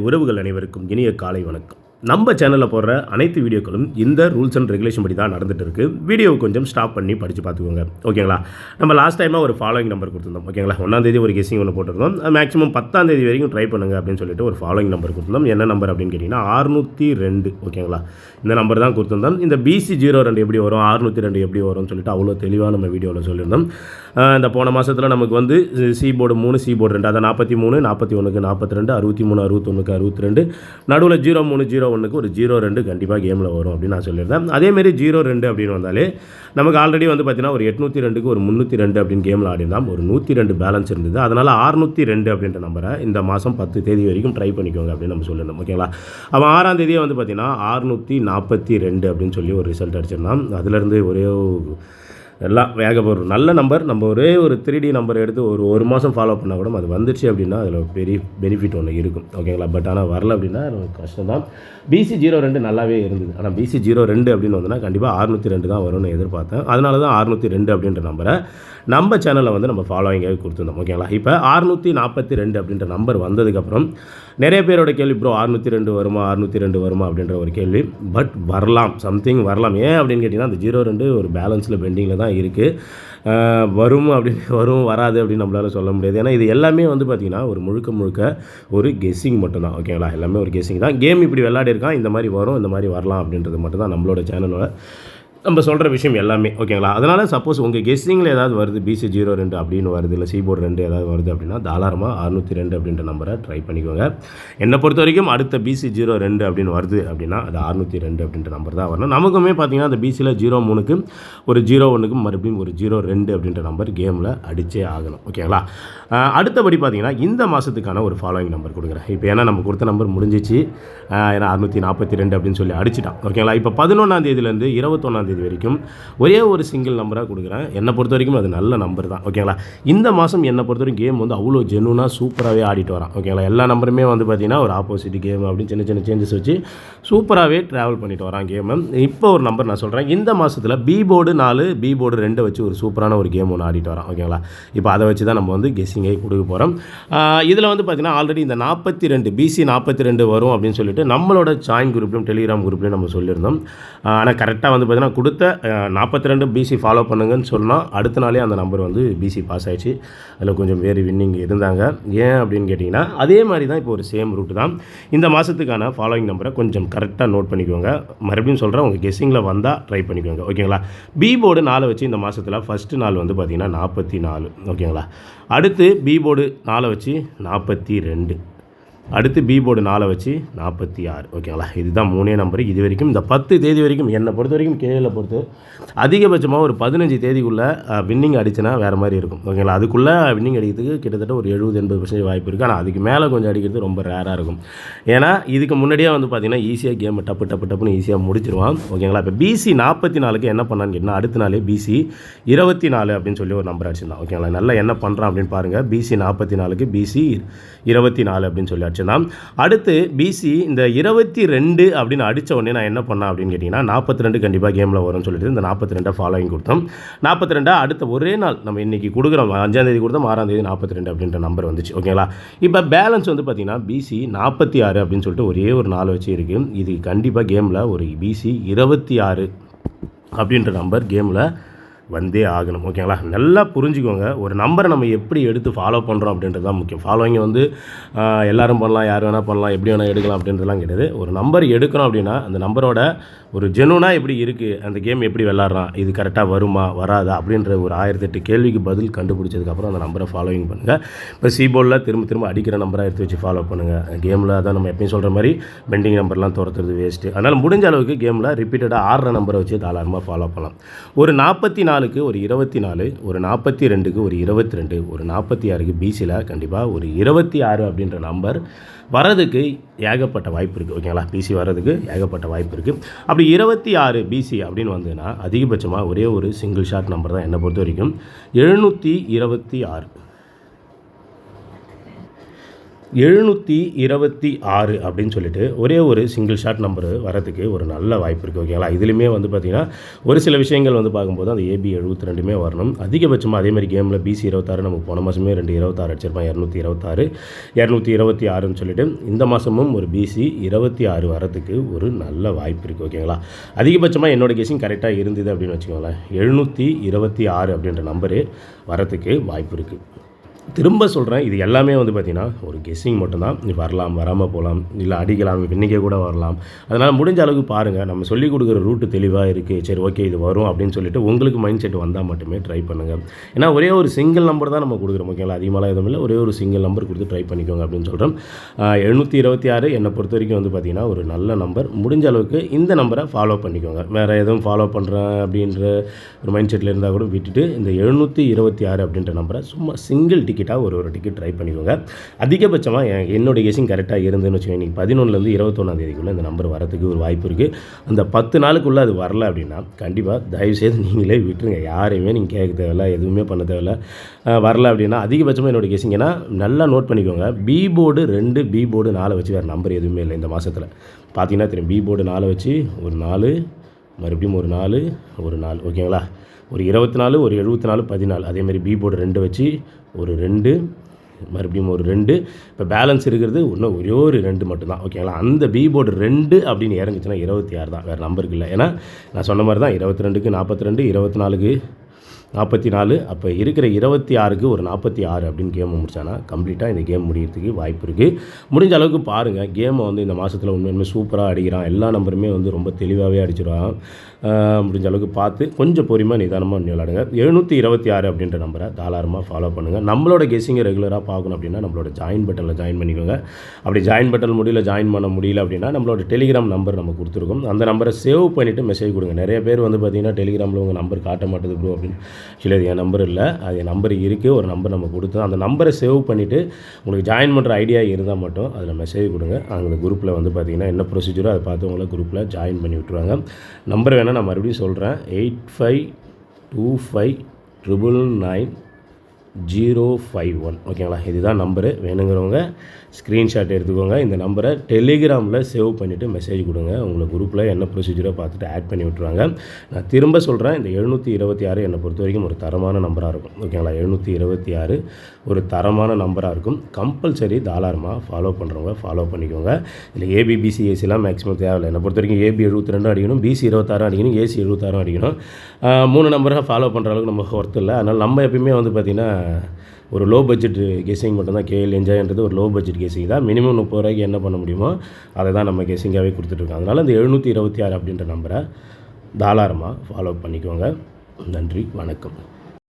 உறவுகள் அனைவருக்கும் இனிய காலை வணக்கம். நம்ம சேனலில் போடுற அனைத்து வீடியோக்களும் இந்த ரூல்ஸ் அண்ட் ரெகுலேஷன் படி தான் நடந்துட்டு இருக்கு. வீடியோ கொஞ்சம் ஸ்டாப் பண்ணி படித்து பார்த்துக்கோங்க, ஓகேங்களா? நம்ம லாஸ்ட் டைமாக ஒரு ஃபாலோயிங் நம்பர் கொடுத்துருந்தோம், ஓகேங்களா? 1ஆம் தேதி ஒரு கெஸிங் ஒன்று போட்டிருந்தோம். மேக்ஸிமம் 10ஆம் தேதி வரைக்கும் ட்ரை பண்ணுங்க அப்படின்னு சொல்லிட்டு ஒரு ஃபாலோயிங் நம்பர் கொடுத்துருந்தோம். என்ன நம்பர் அப்படின்னு கேட்டிங்கன்னா 602, ஓகேங்களா? இந்த நம்பர் தான் கொடுத்துருந்தோம். இந்த BC02 எப்படி வரும், 602 எப்படி வரும்னு சொல்லிட்டு அவ்வளோ தெளிவாக நம்ம வீடியோவில் சொல்லியிருந்தோம். இந்த போன மாதத்தில் நமக்கு வந்து சி போர்டு 3, சி போர்டு 2, அதை 43, 41, 42, 63, 61, 62, நடுவில் 03, 01க்கு ஒரு 02 கண்டிப்பாக கேமில் வரும் அப்படின்னு நான் சொல்லியிருந்தேன். அதேமாரி 02 அப்படின்னு வந்தாலே நமக்கு ஆல்ரெடி வந்து பார்த்திங்கன்னா ஒரு 802க்கு ஒரு 302 அப்படின்னு கேமில் ஆடிருந்தோம். ஒரு 102 பேலன்ஸ் இருந்தது. அதனால் 602 அப்படின்ற நம்பரை இந்த மாதம் 10 தேதி வரைக்கும் ட்ரை பண்ணிக்கோங்க அப்படின்னு நம்ம சொல்லியிருந்தோம், ஓகேங்களா? அவன் 6ஆம் தேதியே வந்து பார்த்திங்கன்னா 642 அப்படின்னு சொல்லி ஒரு ரிசல்ட் அடிச்சிருந்தான். அதுலேருந்து ஒரே எல்லாம் ஒரு நல்ல நம்பர். நம்ம ஒரே ஒரு 3D நம்பர் எடுத்து ஒரு மாதம் ஃபாலோ பண்ணால் கூட அது வந்துடுச்சு அப்படின்னா அதில் பெரிய பெனிஃபிட் ஒன்று இருக்கும், ஓகேங்களா? பட் ஆனால் வரல அப்படின்னா நமக்கு கஷ்டம் தான். BC02 நல்லாவே இருந்தது. ஆனால் BC02 அப்படின்னு வந்தோன்னா கண்டிப்பாக 602 தான் வரும்னு எதிர்பார்த்தேன். அதனால தான் 602 அப்படின்ற நம்பரை நம்ம சேனலில் வந்து நம்ம ஃபாலோயிங்காக கொடுத்துருந்தோம், ஓகேங்களா? இப்போ 642 அப்படின்ற நம்பர் வந்ததுக்கப்புறம் நிறைய பேரோட கேள்வி, ப்ரோ 602 வருமா, 602 வருமா அப்படின்ற ஒரு கேள்வி. பட் வரலாம், சம்திங் வரலாம். ஏன் அப்படின்னு கேட்டிங்கன்னா அந்த 02 ஒரு பேலன்ஸில் பெண்டிங்கில் தான் இருக்குது. வரும் அப்படின்னு வரும், வராது அப்படின்னு நம்மளால் சொல்ல முடியாது. ஏன்னா இது எல்லாமே வந்து பார்த்திங்கன்னா ஒரு முழுக்க ஒரு கெஸ்ஸிங் மட்டும்தான், ஓகேங்களா? எல்லாமே ஒரு கெஸ்ஸிங் தான். கேம் இப்படி விளையாடி இருக்கான், இந்த மாதிரி வரும், இந்த மாதிரி வரலாம் அப்படின்றது மட்டும் தான் நம்மளோட சேனலோட நம்ம சொல்கிற விஷயம் எல்லாமே, ஓகேங்களா? அதனால் சப்போஸ் உங்கள் கெஸ்ஸிங்கில் ஏதாவது வருது, BC02 அப்படின்னு வருது, இல்லை C-board 2 ஏதாவது வருது அப்படின்னா தாராளமாக 602 அப்படின்ற நம்பரை ட்ரை பண்ணிக்கோங்க. என்னை பொறுத்த வரைக்கும் அடுத்த BC02 அப்படின்னு வருது அப்படின்னா அது 602 அப்படின்ற நம்பர் தான் வரணும். நமக்குமே பார்த்திங்கன்னா அந்த BCயில் 03க்கு ஒரு 01க்கு மறுபடியும் ஒரு 02 அப்படின்ற நம்பர் கேமில் அடித்தே ஆகணும், ஓகேங்களா? அடுத்தபடி பார்த்திங்கன்னா இந்த மாதத்துக்கான ஒரு ஃபாலோயிங் நம்பர் கொடுக்குறேன். இப்போ ஏன்னா நம்ம கொடுத்த நம்பர் முடிஞ்சிச்சு, ஏன்னா 642 அப்படின்னு சொல்லி அடிச்சிட்டான், ஓகேங்களா? இப்போ 11ஆம் தேதியிலேருந்து 21ஆம் தேதி வரைக்கும் ஒரே ஒரு சிங்கிள் நம்பராக கொடுக்குறேன். என்னை பொறுத்த வரைக்கும் அது நல்ல நம்பர் தான், ஓகேங்களா? இந்த மாதம் என்னை பொறுத்த வரைக்கும் கேம் வந்து அவ்வளோ ஜென்யூனாக சூப்பராகவே ஆடிட்டு வரான், ஓகேங்களா? எல்லா நம்பருமே வந்து பார்த்திங்கன்னா ஒரு ஆப்போசிட் கேம் அப்படின்னு சின்ன சேஞ்சஸ் வச்சு சூப்பராகவே ட்ராவல் பண்ணிட்டு வரான் கேமு. இப்போ ஒரு நம்பர் நான் சொல்கிறேன். இந்த மாதத்தில் B-board 4, B-board 2 வச்சு ஒரு சூப்பரான ஒரு கேம் ஒன்று ஆடிட்டு வரான், ஓகேங்களா? இப்போ அதை வச்சு தான் நம்ம வந்து கெஸ்ஸிங்கை கொடுக்க போகிறோம். இதில் வந்து பார்த்திங்கன்னா ஆல்ரெடி இந்த 42 BC42 வரும் அப்படின்னு சொல்லிட்டு நம்மளோட ஜாயின் குரூப்லையும் டெலிகிராம் குரூப்லையும் நம்ம சொல்லியிருந்தோம். ஆனால் கரெக்டாக வந்து பார்த்திங்கன்னா கொடுத்த 42 BC ஃபாலோ பண்ணுங்கன்னு சொன்னால் அடுத்த நாளே அந்த நம்பர் வந்து BC பாஸ் ஆகிடுச்சு. அதில் கொஞ்சம் வேறு வின்னிங் இருந்தாங்க. ஏன் அப்படின்னு கேட்டிங்கன்னா அதே மாதிரி தான் இப்போ ஒரு சேம் ரூட்டு தான். இந்த மாதத்துக்கான ஃபாலோயிங் நம்பரை கொஞ்சம் கரெக்டாக நோட் பண்ணிக்கோங்க. மறுபடியும் சொல்கிறேன், உங்கள் கெஸ்ஸிங்கில் வந்தால் ட்ரை பண்ணிக்கோங்க, ஓகேங்களா? B-board 4 வச்சு இந்த மாதத்தில் ஃபஸ்ட்டு நாள் வந்து பார்த்திங்கன்னா 44, ஓகேங்களா? அடுத்து B-board 4 வச்சு 42, அடுத்து B-board 4 வச்சு 46, ஓகேங்களா? இதுதான் 3 நம்பர். இது வரைக்கும் இந்த 10 தேதி வரைக்கும் என்னை பொறுத்த வரைக்கும் கேஎல்லை பொறுத்து அதிகபட்சமாக ஒரு 15 தேதிக்குள்ளே வின்னிங் அடிச்சுனா வேறு மாதிரி இருக்கும், ஓகேங்களா? அதுக்குள்ளே வின்னிங் அடிக்கிறதுக்கு கிட்டத்தட்ட ஒரு 70-80% வாய்ப்பு இருக்குது. ஆனால் அதுக்கு மேலே கொஞ்சம் அடிக்கிறது ரொம்ப ரேராக இருக்கும். ஏன்னா இதுக்கு முன்னாடியே வந்து பார்த்திங்கன்னா ஈஸியாக கேமை டப்புன்னு ஈஸியாக முடிச்சிருவான், ஓகேங்களா? இப்போ BC44க்கு என்ன பண்ணான்னு கேட்டால் அடுத்த நாளே BC24 அப்படின்னு சொல்லி ஒரு நம்பர் அடிச்சிருந்தான், ஓகேங்களா? நல்லா என்ன பண்ணுறான் அப்படின்னு பாருங்கள். BC44க்கு BC24 அப்படின்னு சொல்லி தான். அடுத்து BC இந்த 22 அப்படின்னு அடித்த உடனே நான் என்ன பண்ணேன் அப்படின்னு கேட்டிங்கன்னா 42 கண்டிப்பாக கேமில் வரும்னு சொல்லிட்டு இந்த 42 ஃபாலோயிங் கொடுத்தோம். 42 அடுத்த ஒரே நாள் நம்ம இன்றைக்கி கொடுக்குறோம், 5ஆம் தேதி கொடுத்தோம், 6ஆம் தேதி 42 அப்படின்ற நம்பர் வந்துச்சு, ஓகேங்களா? இப்போ பேலன்ஸ் வந்து பார்த்திங்கன்னா BC46 அப்படின்னு சொல்லிட்டு ஒரே ஒரு 4 வச்சு இருக்குது. இது கண்டிப்பாக கேமில் ஒரு BC26 அப்படின்ற நம்பர் கேமில் வந்தே ஆகணும், ஓகேங்களா? நல்லா புரிஞ்சுக்கோங்க. ஒரு நம்பரை நம்ம எப்படி எடுத்து ஃபாலோ பண்ணுறோம் அப்படின்றது தான் முக்கியம். ஃபாலோவிங் வந்து எல்லோரும் பண்ணலாம், யார் வேணால் பண்ணலாம், எப்படி வேணால் எடுக்கலாம் அப்படின்றதுலாம் கிடையாது. ஒரு நம்பர் எடுக்கணும் அப்படின்னா அந்த நம்பரோட ஒரு ஜெனுனாக எப்படி இருக்குது, அந்த கேம் எப்படி விளாட்றான், இது கரெக்டாக வருமா வராதா அப்படின்ற ஒரு 1008 கேள்விக்கு பதில் கண்டுபிடிச்சதுக்கப்புறம் அந்த நம்பரை ஃபாலோவிங் பண்ணுங்கள். இப்போ C-boardல திரும்ப அடிக்கிற நம்பராக எடுத்து வச்சு ஃபாலோ பண்ணுங்கள். கேமில் அதான் நம்ம எப்பயும் சொல்கிற மாதிரி பெண்டிங் நம்பர்லாம் துரத்துறது வேஸ்ட்டு. அதனால் முடிஞ்ச அளவுக்கு கேமில் ரிப்பீட்டடாக ஆடுற நம்பரை வச்சு தாராளமாக ஃபாலோ பண்ணலாம். ஒரு 44க்கு ஒரு 24, ஒரு 42க்கு ஒரு 22, ஒரு 46க்கு BCயில் கண்டிப்பாக ஒரு 26 அப்படின்ற நம்பர் வரதுக்கு ஏகப்பட்ட வாய்ப்பு இருக்குது, ஓகேங்களா? BC வரதுக்கு ஏகப்பட்ட வாய்ப்பு இருக்குது. அப்படி 26 BC அப்படின்னு வந்ததுன்னா அதிகபட்சமாக ஒரே ஒரு சிங்கிள் ஷாட் நம்பர் தான் என்னை பொறுத்த வரைக்கும் 726. 726 அப்படின்னு சொல்லிட்டு ஒரே ஒரு சிங்கிள் ஷாட் நம்பர் வரதுக்கு ஒரு நல்ல வாய்ப்பு இருக்குது. ஓகேங்களா? இதுலையுமே வந்து பார்த்திங்கன்னா ஒரு சில விஷயங்கள் வந்து பார்க்கும்போது அந்த ஏபி 72மே வரணும். அதிகபட்சமாக அதேமாதிரி கேமில் பிசி 26 நமக்கு போன மாதமே 26 அடிச்சிருப்பான். 226 226ன்னு சொல்லிட்டு இந்த மாதமும் ஒரு பிசி 26 வரதுக்கு ஒரு நல்ல வாய்ப்பு இருக்குது. ஓகேங்களா? அதிகபட்சமாக என்னோட கெஸிங் கரெக்டாக இருந்தது அப்படின்னு வச்சுக்கோங்களேன். 726 அப்படின்ற நம்பரு வரதுக்கு வாய்ப்பு இருக்குது. திரும்ப சொல்கிறேன், இது எல்லாமே வந்து பார்த்திங்கன்னா ஒரு கெஸ்ஸிங் மட்டும்தான். வரலாம், வராமல் போகலாம், இல்லை அடிக்கலாம், இன்றைக்கே கூட வரலாம். அதனால் முடிஞ்ச அளவுக்கு பாருங்கள். நம்ம சொல்லிக் கொடுக்குற ரூட்டு தெளிவாக இருக்குது, சரி ஓகே இது வரும் அப்படின்னு சொல்லிட்டு உங்களுக்கு மைண்ட் செட் வந்தால் மட்டுமே ட்ரை பண்ணுங்கள். ஏன்னா ஒரே ஒரு சிங்கிள் நம்பர் தான் நம்ம கொடுக்குறோம். ஓகேங்களா? அதிகமாக எதுவும் இல்லை, ஒரே ஒரு சிங்கிள் நம்பர் கொடுத்து ட்ரை பண்ணிக்கோங்க அப்படின்னு சொல்கிறோம். 726 என்னை பொறுத்த வரைக்கும் வந்து பார்த்திங்கன்னா ஒரு நல்ல நம்பர். முடிஞ்ச அளவுக்கு இந்த நம்பரை ஃபாலோ பண்ணிக்கோங்க. வேறு எதுவும் ஃபாலோ பண்ணுறேன் அப்படின்ற ஒரு மைண்ட் செட்டில் இருந்தால் கூட விட்டுட்டு இந்த 726 அப்படின்ற நம்பரை சும்மா சிங்கிள் டிக்கெட்டாக ஒரு டிக்கெட் ட்ரை பண்ணிக்கோங்க. அதிகபட்சமாக என்னோடய கெஸிங் கரெக்டாக இருந்துன்னு வச்சுக்கோங்க. இன்றைக்கி 11லேருந்து 21 இந்த நம்பர் வரதுக்கு ஒரு வாய்ப்பு இருக்குது. அந்த 10 நாளுக்குள்ளே அது வரல அப்படின்னா கண்டிப்பாக தயவுசெய்து நீங்களே விட்டுருங்க. யாரையுமே நீங்கள் கேட்க தேவையில்ல, எதுவுமே பண்ண தேவையில்ல. வரல அப்படின்னா அதிகபட்சமாக என்னோடய கெஸிங் ஏன்னா நல்லா நோட் பண்ணிக்கோங்க. பி போர்டு 2 பி போர்டு 4 வச்சு வேறு நம்பர் எதுவுமே இல்லை இந்த மாதத்தில். பார்த்தீங்கன்னா தெரியும். பி போர்டு 4 வச்சு ஒரு 4 மறுபடியும் ஒரு 4 ஒரு 4 ஓகேங்களா? ஒரு 24 ஒரு 74 14 அதேமாதிரி பி போர்டு 2 வச்சு ஒரு 2 மறுபடியும் ஒரு 2 இப்போ பேலன்ஸ் இருக்கிறது இன்னும் ஒரே ஒரு 2 மட்டும்தான். ஓகேங்களா? அந்த பி போர்டு 2 அப்படின்னு இறங்குச்சுன்னா 26 தான், வேறு நம்பருக்கு இல்லை. ஏன்னா நான் சொன்ன மாதிரி தான் 22க்கு 42 24க்கு 44 அப்போ இருக்கிற 26க்கு ஒரு 46 அப்படின்னு கேம் முடிச்சானா கம்ப்ளீட்டாக இந்த கேம் முடிகிறதுக்கு வாய்ப்பு இருக்குது. முடிஞ்ச அளவுக்கு பாருங்கள். கேமை வந்து இந்த மாதத்தில் உண்மையுமே சூப்பராக அடிக்கிறான். எல்லா நம்பருமே வந்து ரொம்ப தெளிவாகவே அடிச்சிடுவான். முடிஞ்ச அளவுக்கு பார்த்து கொஞ்சம் பொறுமையாக நிதானமாக விளையாடுங்க. 726 அப்படின்ற நம்பரை தாராளமாக ஃபாலோ பண்ணுங்கள். நம்மளோட கெஸ்ஸிங்கை ரெகுலராக பார்க்கணும் அப்படின்னா நம்மளோட ஜாயின் பட்டனில் ஜாயின் பண்ணிக்கோங்க. அப்படி ஜாயின் பட்டன் ஜாயின் பண்ண முடியல அப்படின்னா நம்மளோட டெலிகிராம் நம்பர் நம்ம கொடுத்துருக்கோம். அந்த நம்பரை சேவ் பண்ணிவிட்டு மெசேஜ் கொடுங்க. நிறைய பேர் வந்து பார்த்திங்கன்னா டெலிகிராமில் உங்கள் நம்பர் காட்ட மாட்டேது ப்ரோ அப்படின்னு. ஆக்சுவலி அது என் நம்பர் இல்லை, அது என் நம்பர் இருக்குது. ஒரு நம்பர் நம்ம கொடுத்தோம். அந்த நம்பரை சேவ் பண்ணிவிட்டு உங்களுக்கு ஜாயின் பண்ணுற ஐடியா இருந்தால் மட்டும் அதில் மெசேஜ் கொடுங்க. அந்த குரூப்பில் வந்து பார்த்திங்கன்னா என்ன ப்ரொசீஜரோ அதை பார்த்து உங்களை குரூப்பில் ஜாயின் பண்ணி விட்டுருவாங்க. நம்பர் வேணால் நான் மறுபடியும் சொல்கிறேன். 8525999051 ஓகேங்களா? இதுதான் நம்பரு. வேணுங்கிறவங்க ஸ்க்ரீன்ஷாட் எடுத்துக்கோங்க. இந்த நம்பரை டெலிகிராமில் சேவ் பண்ணிவிட்டு மெசேஜ் கொடுங்க. உங்களை குரூப்பில் என்ன ப்ரொசீஜரோ பார்த்துட்டு ஆட் பண்ணி விட்டுருவாங்க. நான் திரும்ப சொல்கிறேன், இந்த 726 என்னை பொறுத்த வரைக்கும் ஒரு தரமான நம்பராக இருக்கும். ஓகேங்களா? 726 ஒரு தரமான நம்பராக இருக்கும். கம்பல்சரி தாராளமாக ஃபாலோ பண்ணுறவங்க ஃபாலோ பண்ணிக்கோங்க. இல்லை ஏபி பிசி ஏசிலாம் மேக்ஸிமம் தேவையில்லை. என்னை பொறுத்த வரைக்கும் ஏபி 72 அடிக்கணும், பிசி 26 அடிக்கணும், ஏசி 76 அடிக்கணும். 3 நம்பராக ஃபாலோ பண்ணுற அளவுக்கு நம்ம ஒர்த்து இல்லை. அதனால் நம்ம எப்பயுமே வந்து பார்த்திங்கன்னா ஒரு லோ பட்ஜெட் கெஸிங் மட்டும்தான். கேஎல் என்ஜாய்ன்றது ஒரு லோ பட்ஜெட் கெஸிங் தான். மினிமம் 30 ரூபாய்க்கு என்ன பண்ண முடியுமோ அதை தான் நம்ம கெஸிங்காகவே கொடுத்துட்ருக்கோம். அதனால் இந்த 726 அப்படின்ற நம்பரை தாராளமாக ஃபாலோ பண்ணிக்கோங்க. நன்றி, வணக்கம்.